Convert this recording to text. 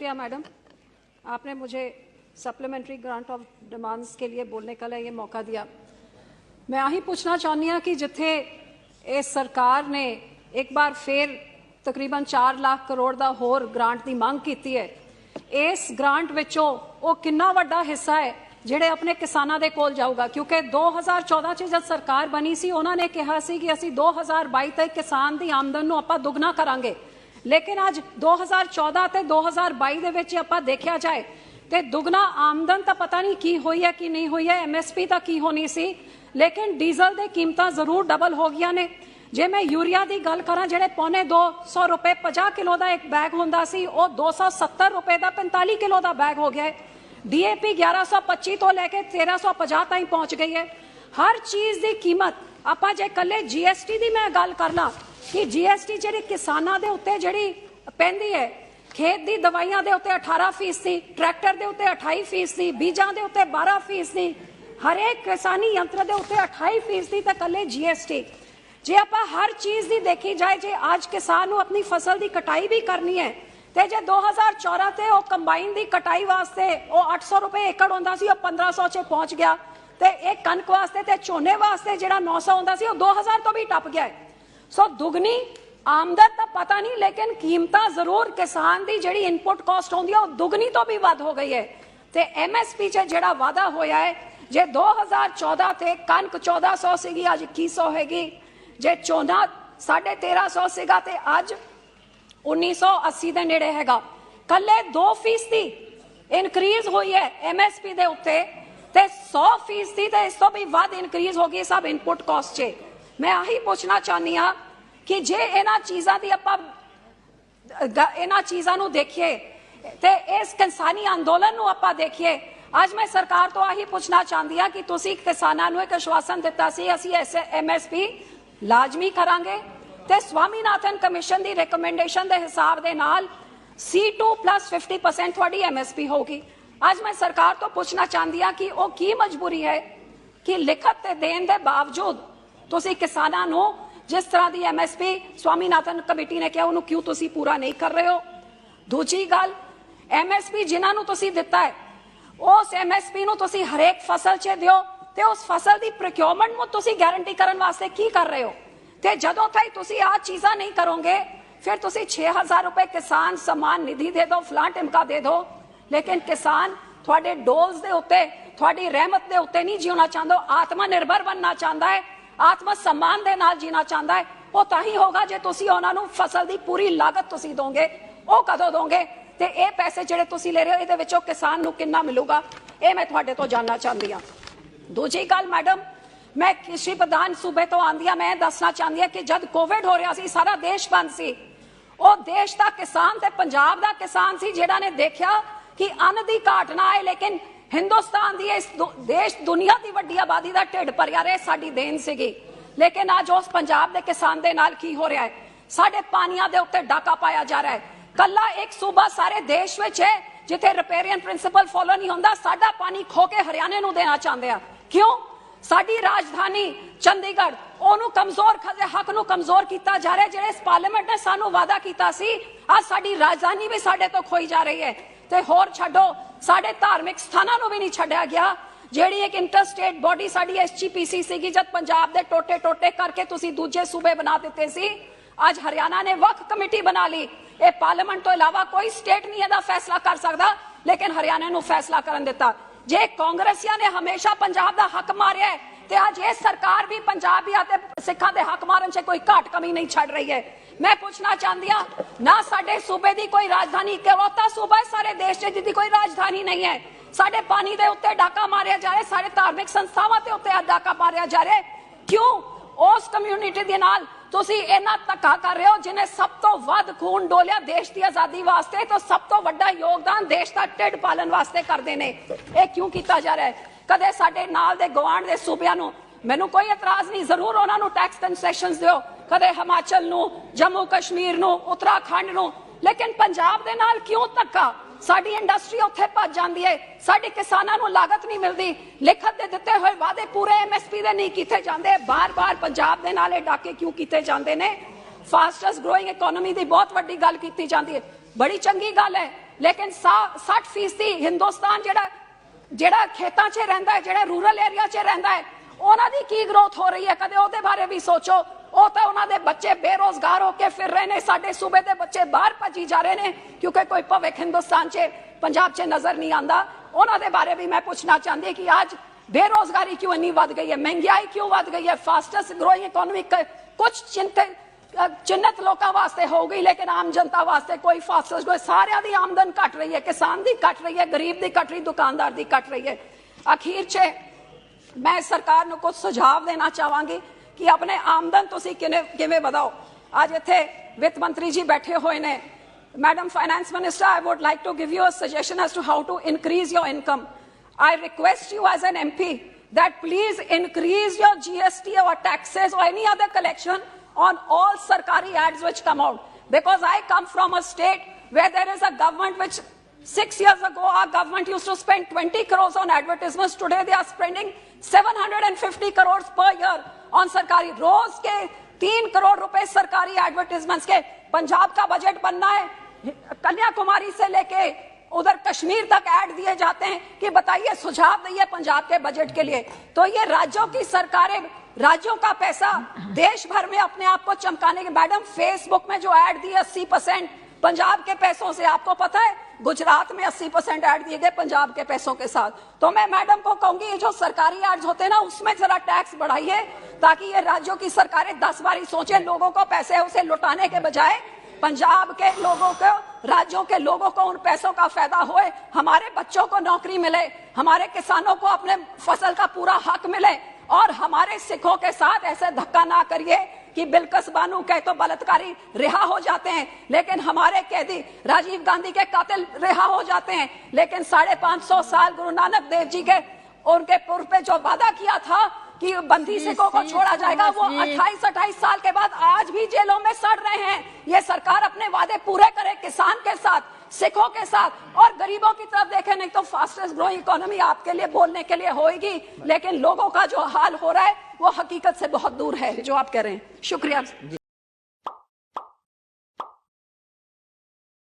शुक्रिया मैडम, आपने मुझे सप्लीमेंट्री ग्रांट ऑफ डिमांड्स के लिए बोलने का ये मौका दिया। मैं आही पूछना चाहनी हाँ कि जिथे इस सरकार ने एक बार फिर तकरीबन 4 लाख करोड़ का होर ग्रांट की मांग की है, इस ग्रांट विचों वो कितना वड्डा हिस्सा है ਜਿਹੜੇ अपने किसानों के कोल जाऊगा? क्योंकि 2014 च जब सरकार बनी सी उन्होंने कहा सी कि असी 2022 तक किसान की आमदन नूं आपां दुगना करांगे, लेकिन अज 2014 ते 2022 दे विच आपां देखिया जाए तो दुगना आमदन तो पता नहीं की हुई है कि नहीं हुई है, MSP तो की होनी सी, लेकिन डीजल दी कीमतां जरूर डबल हो गई ने। जे मैं यूरिया की गल करा, जिहड़े पौने 200 रुपए 50 किलो का एक बैग होंदा सी, वो 270 रुपए का 45 किलो का बैग हो गया है। DAP 1125 तो लैके 1350 तक पहुंच गई है। हर चीज़ की कीमत आपां जे कल्ले GST की मैं गल करना कि GST जिहड़ी किसानां दे उत्ते जिहड़ी पैंदी है, खेत की दवाइयां दे उत्ते 18%, ट्रैक्टर दे उत्ते 28%, बीजां दे उत्ते 12%, हरेक किसानी यंत्र दे उत्ते 28% ते कल्ले GST। जे आपां हर चीज़ की देखी जाए, जे आज किसान नूं अपनी फसल की कटाई भी करनी है ते जे 2014 ते वो कंबाइन की कटाई वास्ते वो 800 रुपए एकड़ होंदा सी, वो 1500 च पहुंच गया, ते एक कणक वास्ते ते झोने वास्ते जिहड़ा 900 होंदा सी, वो 2000 तो भी टप गया है। सो दुगनी आमदन तो पता नहीं, लेकिन कीमतां जरूर किसान की जिहड़ी इनपुट कॉस्ट होंदी है वो दुगनी तो भी वध हो गई है। ते MSP च जिहड़ा वादा होया है, जे 2014 ते कणक 1400 सीगी, अज 2100 हैगी, जे झोना 1350 सीगा ते अज 1980 के नेड़े हैगा। कल्ले 2% इनक्रीज हुई है MSP दे उत्ते, ते 100% ते इस तो भी वध इनक्रीज हो गई सब इनपुट कॉस्ट चे। मैं आही पूछना चाहनी हाँ कि जे इन्हां चीज़ां दी आपां इन्हां चीज़ां नूं देखिए ते इस किसानी अंदोलन नूं आपां देखिए, अज मैं सरकार तो आही पूछना चाहती हाँ कि तुसीं किसानां नूं एक आश्वासन दिता सी असीं MSP लाजमी करांगे, ते स्वामीनाथन कमीशन की रिकमेंडेशन के हिसाब के नाल C2 + 50% थोड़ी MSP होगी। आज मैं सरकार तो पूछना चाहती हाँ कि वो की मजबूरी है कि लिखत देने के बावजूद तुसी किसानां नूं जिस तरह की MSP स्वामीनाथन कमेटी ने कहा उन्होंने क्यों तुसी पूरा नहीं कर रहे हो? दूजी गल, MSP जिन्हां नूं तुसी दिता है उस MSP नूं तुसी हरेक फसल च दिओ, ते उस फसल की प्रोक्योरमेंट नूं तुसी गारंटी करन वास्ते की कर रहे हो? ते जदों तक तुसी आ चीज़ां नहीं करोगे फिर तुसी 6000 रुपए किसान सम्मान निधि दे दो, फलां टिमका दे दो, लेकिन किसान थोड़े डोल्स दे उत्ते थोड़ी रहमत दे उत्ते नहीं जीना चाहता, आत्मनिर्भर बनना चाहता है, आत्म सम्मान दे नाल जीना चाहता है। वो ताही होगा जे तुसी उन्हां नूं फसल की पूरी लागत तुसी दोगे। वो कदों दोगे ते ये पैसे जिहड़े तुसी ले रहे हो इहदे विचों किसान नूं कितना मिलूगा, ये मैं तुहाडे तो जानना चाहती हाँ। दूजी गल मैडम, मैं कृषि प्रधान सूबे तो आंदी हाँ, मैं दसना चाहती हाँ कि जब कोविड हो रहा सी सारा देश बंद सी, वो देश का किसान ते पंजाब का किसान सी जिहड़ा ने देखा कि अन्न की घाट ना आए, लेकिन हिंदुस्तान की इस देश दुनिया की वड्डी आबादी का ढिड भरिया रहे साडी देन सीगी। लेकिन अज उस पंजाब के किसान दे नाल की हो रहा है, साडे पानियां दे उत्ते डाका पाया जा रहा है। कल्ला एक सूबा सारे देश विच है जिथे रिपेरियन प्रिंसिपल फॉलो नहीं होंदा, साडा पानी खो के हरियाणे नूं देना चाहते हैं। क्यों? साडी राजधानी चंडीगढ़ ओनू कमजोर हक नूं कमजोर किया जा रहा है। जिहड़े इस पार्लीमेंट ने सानू वादा किया सी, आज साडी राजधानी भी साडे तो खोई जा रही है। ते होर छड्डो, साडे धार्मिक स्थानां नूं भी नहीं छड्डिया गया। जिहड़ी एक इंटर स्टेट बॉडी साडी SGPC सीगी, जद पंजाब दे टोटे टोटे करके तुसी दूजे सूबे बना दिते सी, आज हरियाणा ने वक्फ कमेटी बना ली। ये पार्लीमेंट तो इलावा कोई स्टेट नहीं इहदा फैसला कर सकता, लेकिन हरियाणा नूं फैसला करन दिता। जे कांग्रेसियां ने हमेशा पंजाब का हक मारिया है, ते आज ये सरकार भी पंजाबियां ते सिखां दे हक मारन से कोई घाट कमी नहीं छड़ रही है। मैं पूछना चाहती हाँ, ना साडे सूबे की कोई राजधानी, इकलौता सूबा है सारे देश जिसकी कोई राजधानी नहीं है। साडे पानी दे उत्ते डाका मारिया जा रहा, सारे धार्मिक संस्थावां ते उत्ते डाका मारिया जा रहा। क्यों? उस कम्यूनिटी दे नाल तुसी इन्ना धक्का कर रहे हो जिन्हें सब तो वध खून डोलिया देश की आज़ादी वास्ते, तो सब तो वड्डा योगदान देश का ढिड पालन वास्ते करते हैं। ये क्यों किया जा रहा है? कदे साडे नाल दे गवांढ दे सूबियां नूं मैनूं कोई इतराज़ नहीं, जरूर उन्हां नूं टैक्स कंसैशनस दिओ, कदे हिमाचल नूं, जम्मू कश्मीर नूं, उत्तराखंड नूं, लेकिन पंजाब दे नाल क्यों धक्का? साडी इंडस्ट्री उत्थे भज जाती है, साडे किसानां नूं लागत नहीं मिलती, लिखत दे दिते हुए वादे पूरे MSP दे नहीं कीते जांदे, बार बार पंजाब दे नाल डाके क्यों कीते जांदे ने? फास्टेस्ट ग्रोइंग इकोनॉमी की बहुत वड्डी गल कीती जांदी है, बड़ी चंगी गल है, लेकिन 60% हिंदुस्तान ਜਿਹੜਾ ਖੇਤਾਂ 'ਚ ਰਹਿੰਦਾ ਹੈ, ਜਿਹੜਾ ਰੂਰਲ ਏਰੀਆ 'ਚ ਰਹਿੰਦਾ ਹੈ, ਉਹਨਾਂ ਦੀ ਕੀ ਗਰੋਥ ਹੋ ਰਹੀ ਹੈ? ਕਦੇ ਉਹਦੇ ਬਾਰੇ ਵੀ ਸੋਚੋ। ਉਹ ਤਾਂ ਉਹਨਾਂ ਦੇ ਬੱਚੇ ਬੇਰੋਜ਼ਗਾਰ ਹੋ ਕੇ ਫਿਰ ਰਹੇ ਨੇ, ਸਾਡੇ ਸੂਬੇ ਦੇ ਬੱਚੇ ਬਾਹਰ ਭੱਜੀ ਜਾ ਰਹੇ ਨੇ ਕਿਉਂਕਿ ਕੋਈ ਭਵਿੱਖ ਹਿੰਦੁਸਤਾਨ 'ਚ ਪੰਜਾਬ 'ਚ ਨਜ਼ਰ ਨਹੀਂ ਆਉਂਦਾ। ਉਹਨਾਂ ਦੇ ਬਾਰੇ ਵੀ ਮੈਂ ਪੁੱਛਣਾ ਚਾਹੁੰਦੀ ਕਿ ਅੱਜ बेरोजगारी क्यों इतनी बढ़ गई है, महंगाई क्यों बढ़ गई है? फास्टेस्ट ग्रोइंग इकोनॉमी कुछ चिन्हित लोगों वास्ते हो गई, लेकिन आम जनता वास्ते कोई फास्टेस्ट ग्रोइंग। सारियां दी आमदन घट रही है, किसान दी घट रही है, गरीब दी घट रही, दुकानदार दी घट रही है। अखीर च मैं सरकार को कुछ सुझाव देना चाहांगी कि अपने आमदन तुसीं किवें वधाओ। अज इत्थे वित्त मंत्री जी बैठे हुए ने, madam finance minister, I would like to give you a suggestion as to how to increase your income. I request you as an MP that please increase your GST or taxes or any other collection on all sarkari ads which come out. Because I come from a state where there is a government which 6 years ago our government used to spend 20 crores on advertisements. Today they are spending 750 crores per year on sarkari. रोज के 3 करोड़ रुपए सरकारी advertisements के। पंजाब का budget बनना है, कन्याकुमारी से लेके उधर कश्मीर तक ऐड दिए जाते हैं कि बताइए, सुझाव दिए पंजाब के बजट के लिए। तो ये राज्यों की सरकारें, राज्यों का पैसा देश भर में अपने आप को चमकाने के। मैडम फेसबुक में जो ऐड दिए 80% पंजाब के पैसों से, आपको पता है गुजरात में 80% ऐड दिए गए पंजाब के पैसों के साथ। तो मैं मैडम को कहूंगी ये जो सरकारी एड्स होते हैं ना, उसमें जरा टैक्स बढ़ाइए ताकि ये राज्यों की सरकारें 10 बारी सोचें। लोगों को पैसे उसे लुटाने के बजाय पंजाब के लोगों को, राज्यों के लोगों को उन पैसों का फायदा होए, हमारे बच्चों को नौकरी मिले, हमारे किसानों को अपने फसल का पूरा हक मिले। और हमारे सिखों के साथ ऐसे धक्का ना करिए कि बिल्किस बानो कहे तो बलात्कारी रिहा हो जाते हैं, लेकिन हमारे कैदी राजीव गांधी के कातिल रिहा हो जाते हैं। लेकिन 550 साल गुरु नानक देव जी के उनके पूर्व पे जो वादा किया था कि बंदी सिखों को छोड़ा जाएगा, वो 28 साल के बाद आज भी जेलों में सड़ रहे हैं। ये सरकार अपने वादे पूरे करे किसान के साथ, सिखों के साथ और गरीबों की तरफ देखे। नहीं तो फास्टेस्ट ग्रोइंग इकोनॉमी आपके लिए बोलने के लिए होगी, लेकिन लोगों का जो हाल हो रहा है वो हकीकत से बहुत दूर है जो आप कह रहे हैं। शुक्रिया।